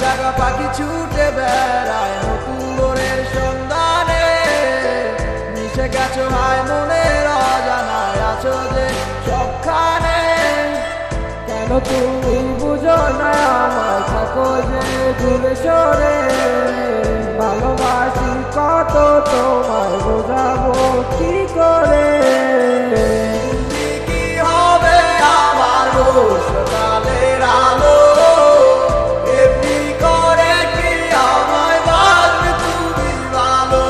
জাগা পাখি ছুটে বেড়ায় নতুন ভোরের সন্ধানে, মিশে গেছো হায় মনের অজানায়, আছো যে সবখানে। কেন তুমি বুঝো না আমায়, থাকো যে দূরে সরে, ভালোবাসি কত তোমায় বোঝাবো কি করে। তুমি কি হবে আমার সকালের আলো, এমনি করে কি আমায় বাঁধবে তুমি ভালো।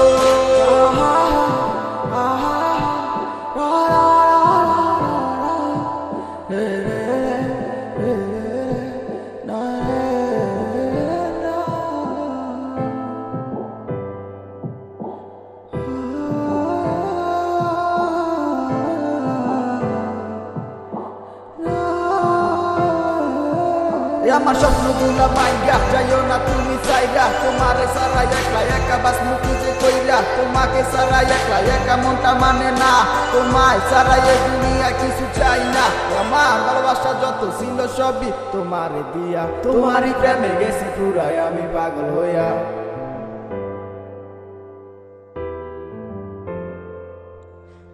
আমার স্বপ্নগুলা মাইয়া যাইও না তুমি চাইরা, তোমারে সারা একলা একা বাস মুখে যে কইরা, তোমাকে সারা একলা একা মনটা মানে না, তোমায় সারা এই দুনিয়া কিছু চাই না। আমার ভালোবাসা যত ছিল সবই তোমারে দিয়া, তোমারই প্রেমে গেছি পুরাই আমি পাগল হইয়া।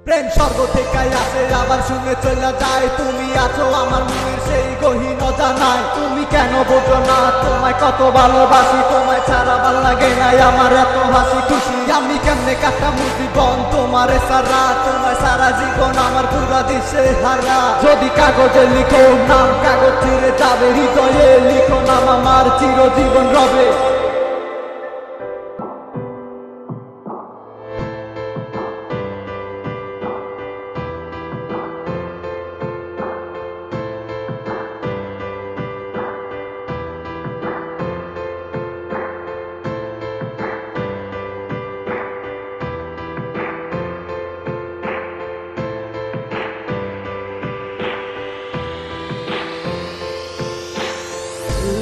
প্রেম স্বর্গ থেকে আসে আবার শুনে চলে যায়, তুমি আছো আমার মনের সেই গহীন অজানায়। তুমি কেন বোঝো না তোমায় কত ভালোবাসি, তোমায় ছাড়া ভালো লাগে নাই আমার এত হাসি খুশি। আমি কেমনে কাটামু জীবন তোমারে সারা, তোমায় সারা জীবন আমার পুরা দিশে হারা। যদি কাগজে লিখো নাম কাগজ ছিঁড়ে যাবে, হৃদয়ে লিখো নাম আমার চিরজীবন রবে।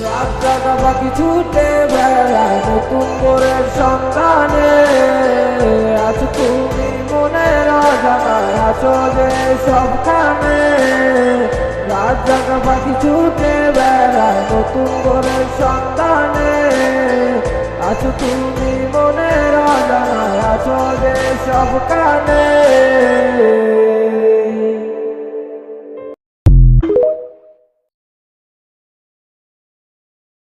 রাত জাগা পাখি ছুটে বেড়ায় নতুন ভোরের সন্ধানে, আছো তুমি মনের অজানায়, আছো যে সবখানে। রাত জাগা পাখি ছুটে বেড়ায় নতুন ভোরের সন্ধানে, আছো তুমি মনের অজানায়, আছো যে সবখানে।